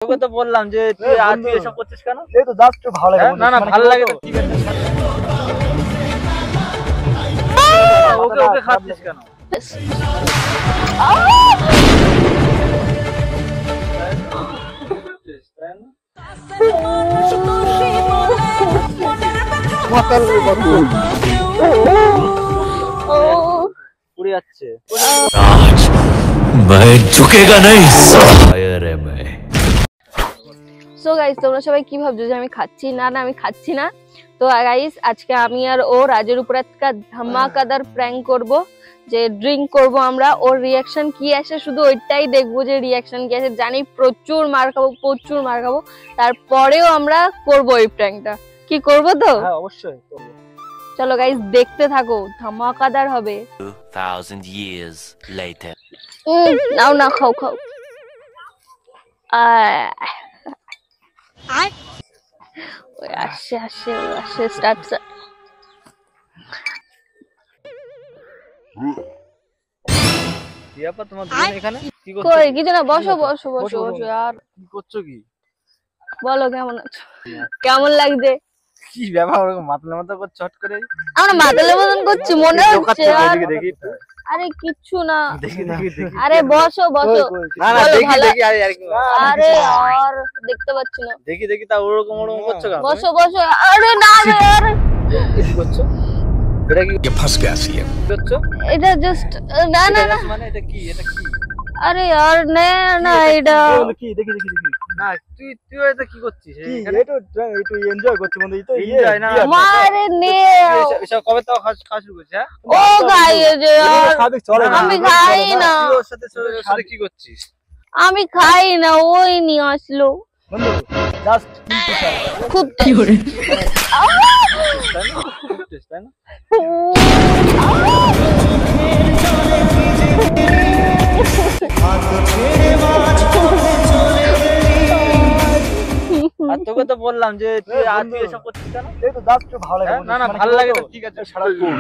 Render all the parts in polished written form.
তোকে তো বললাম যে তুই আজকে এসব করছিস কেন? এই তো জাস্ট ভালো লাগে। না না ভালো লাগে তো ঠিক আছে। ওকে ওকে খাচ্ছিস কেন? পুড়ে যাচ্ছে। मैं झुकेगा नहीं शायर है मैं। সো গাইস তোমরা সবাই কি ভাবছো যে আমি খাচ্ছি? না না আমি খাচ্ছি না। তো গাইস আজকে আমি আর ও রাজের উপর একটা ধামাকাদার প্র্যাঙ্ক করব, যে ড্রিঙ্ক করব আমরা। ওর রিয়াকশন কি আসে শুধু ওইটাই দেখবো, যে রিয়াকশন কি আসে। জানি প্রচুর মার খাবো, তারপরেও আমরা করব এই প্র্যাঙ্কটা। কি করব তো? হ্যাঁ অবশ্যই করব। চলো গাইস দেখতে থাকো, ধামাকাদার হবে। 2000 years later. নাও না খাও ওই আসে স্টার্ট। কি ব্যাপার তোমার দুজন এখানে? কি করছো? কই কিছু না, বসো আর কি করছো কি? বলো কেমন আছো? কেমন লাগছে? কি ব্যাপার ওরকম মাথা করছো হট করে? আমরা মাতালের মতন করছি মনে হচ্ছে। দেখি আরে কিচ্ছু না। দেখি আরে বসো না না দেখি আরে আরে আর দেখতে পাচ্ছি না। দেখি তা ওরকম করছো কেন? বসো আরে না রে আরে কি করছো? এটা কি ये फंस गया सीएम। করছো? এটা জাস্ট না মানে এটা কি আরে আর না এটা কি দেখি না তুই এটা কি করছিস এখানে? একটু এনজয় করছি বন্ধু। এই তো Enjoy না। মারে নে এসব কবে তো খাওয়া শুরু করছিস? হ্যাঁ ও গাইয়ে যে আর সাবেক চলে না। আমি খাই না। তুই ওর সাথে কি করছিস? আমি খাই না, ওই নিয়ে আসলো বন্ধু জাস্ট খুব কি করে। তাই না? আর তোকে তো বললাম যে তুই আজকে এসব করছিস কেন? এই তো জাস্ট ভালো লাগে। না না ভালো লাগে তো ঠিক আছে। সারাক্ষণ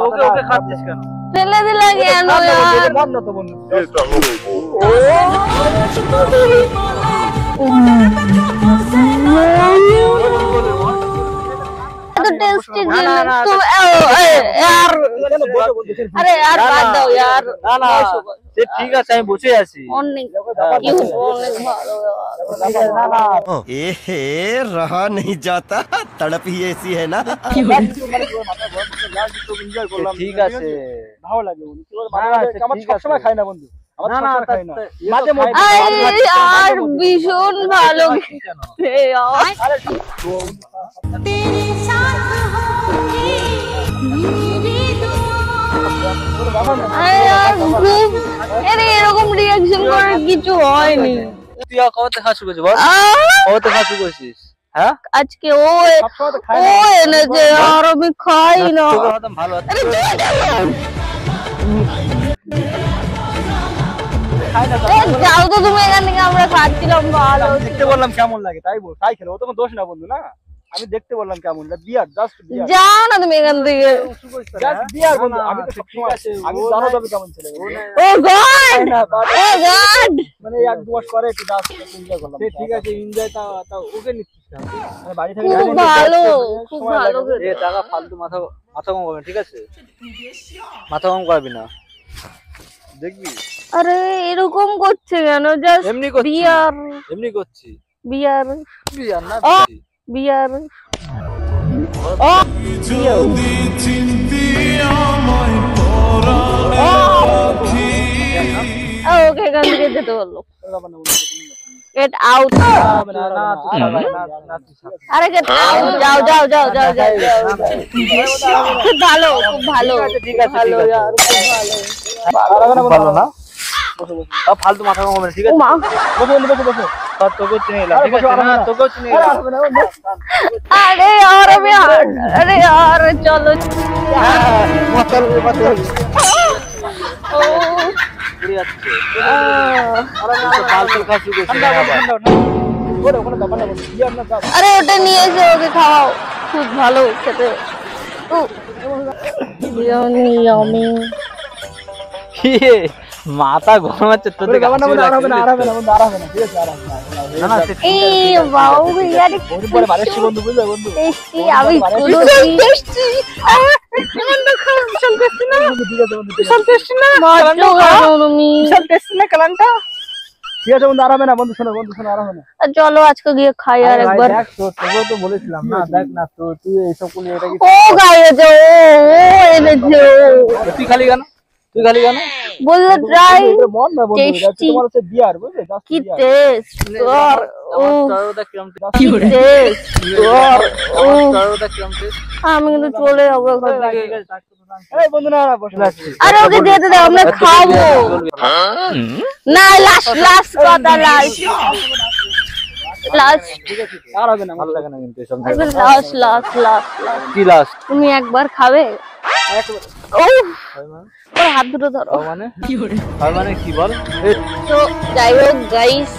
ওকে খাচ্ছিস কেন? ফেলে দিলা কেন यार? মন না তো বন্ধু। तो टेस्टी ना, ना, ना, तो यार अरे यार বাদ দাও यार। না সে ঠিক আছে আমি বসে আছি। অনেক কি হলো, অনেক ভালো। ए रहा नहीं जाता, तड़प ही ऐसी है ना। ঠিক আছে ভালো লাগে বন্ধু। না, আমার ঠিক সবসময় আছে। খাই না বন্ধু। আমার না না সবসময় খাই না। মাঝে মধ্যে আরে यार ভীষণ ভালো রে यार। আরে यार খুব আরে এরকম রিঅ্যাকশন করার কিছু হয়নি। তুই কবে খাওয়া শুরু করছিস বল? কবে খাওয়া শুরু করছিস? হ্যাঁ আজকে ও সবসময় তো খাই না। এনেছে আর আমি খাই না। তোকে হয়তো ভালো আছে। আরে তুই কেন? যাও তো তুমি এখান থেকে, আমরা খাচ্ছিলাম ভালো। আমি দেখতে বললাম কেমন লাগে তাই খেলো। ও তো কোনো দোষ না বন্ধু না। আমি দেখতে বললাম কেমন বিয়ার জাস্ট বিয়ার যাও না তুমি এখান থেকে। জাস্ট বিয়ার বন্ধু। আমি তো সবসময় আমি জানো তবে কেমন ছেলে। ও গড ও গড মানে এক দু মাস পরে একটু জাস্ট এনজয় করলাম। ঠিক আছে এনজয় তা ওকে নিচ্ছিস না? মানে বাড়ি থেকে খুব ভালো খুব ভালো। এ টাকা ফালতু মাথা কম করবে ঠিক আছে? মাথা কম করবি না দেখবি। আরে এরকম করছে কেন? জাস্ট এমনি করছি এমনি করছি বিয়ার বিয়ার না ও বিয়ার ও ওকে এখান থেকে যেতে বললো। Get out. আরে গেট আউট। যাও খুব ভালো ঠিক আছে ভালো यार খুব ভালো। ভালো না ফালতু মাথা কম করবে ঠিক আছে? মা বসো তোকেও চিনে এলাম ঠিক আছে না? তোকেও চিনে এলাম। अरे यार अरे यार चलो ओ পুড়ে যাচ্ছে। ফালতু খাওয়া শুরু করছিস না আবার? ওরে ওখানে ব্যাপার না বন্ধু। বিয়ার না জাস্ট अरे ওটা নিয়ে এসে ওকে খাওয়াও, খুব ভালো খেতে। ও ইয়ামি কি মাথা গরম হচ্ছে তোর বন্ধু, দিকে আর হবে না, আর হবে না, হাসি আর হবে না, বন্ধু, আর হবে না, ঠিক আছে, আর হবে না, না না সে এই বাউ यार বন্ধু, পরে বাড়ি এসছি বন্ধু, বুঝলে বন্ধু? টেস্টি আমি শুধু টেস্টি কেমন খাও বিশাল টেস্টি না বন্ধু, ঠিক আছে বন্ধু, ঠিক আছে। বিশাল টেস্টি না মাত্র খাও তুমি বিশাল টেস্টি না কালানটা ঠিক আছে বন্ধু, আর হবে না, বন্ধু শোনো, বন্ধু শোনো, আর হবে না। চলো আজকে গিয়ে খাই আর আরে ভাই, একবার দেখ তোকেও তো বলেছিলাম না, দেখ না তো তুই এইসব করলি, এটা কি ও গাইছে ও এনেছে তুই খালি কেন বললে ড্রাই এটা মন না বন্ধু, এটা হচ্ছে Tasty. তোমার হচ্ছে বিয়ার, বুঝলে? Just কি beer. টেস্ট তোর ও চরদা কিরম কি টেস্ট তোর ও চরদা কিরম টেস্ট আমি কিন্তু চলে যাবো এখান থেকে এই বন্ধু, না না, বসে আছি। আরে ওকে দিয়ে দাও আমরা খাবো না লাস্ট কথা লাস্ট ঠিক আছে, আর হবে না, ভালো লাগে না কিন্তু এসব লাস্ট কি লাস্ট তুমি একবার খাবে ও ওর হাত দুটো ধরো মানে তার মানে কি বল তো যাই হোক গাইস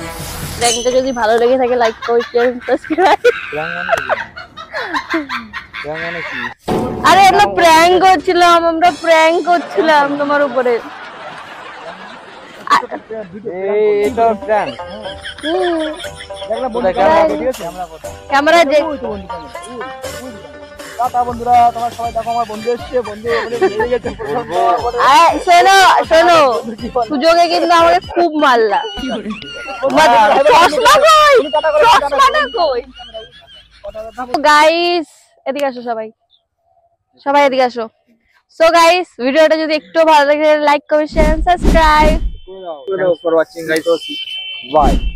প্র্যাঙ্কটা যদি ভালো লেগে থাকে লাইক করো শেয়ার সাবস্ক্রাইব মানে কি আরে আমরা প্র্যাঙ্ক করছিলাম তোমার উপরে এটা প্ল্যান হুম, দেখ না বন্ধু, ওটা ক্যামেরা কেমন? ঠিক আছে, আমরা কথা। ক্যামেরা যে ওই তো বন্ধু, ক্যামেরা, ওই, ওই তো ক্যামেরা। টাটা বন্ধুরা, তোমার সবাই দেখো, আমার বন্ধু এসছে, বন্ধু ওখানে বেরিয়ে গেছে, আরে শোনো সুযোগে কিন্তু আমাকে খুব মারলা চশমাটা কই গাইস এদিকে আসো সবাই এদিকে আসো সো গাইস ভিডিওটা যদি একটু ভালো লাগে like comment share subscribe Thanks for watching guys. Bye.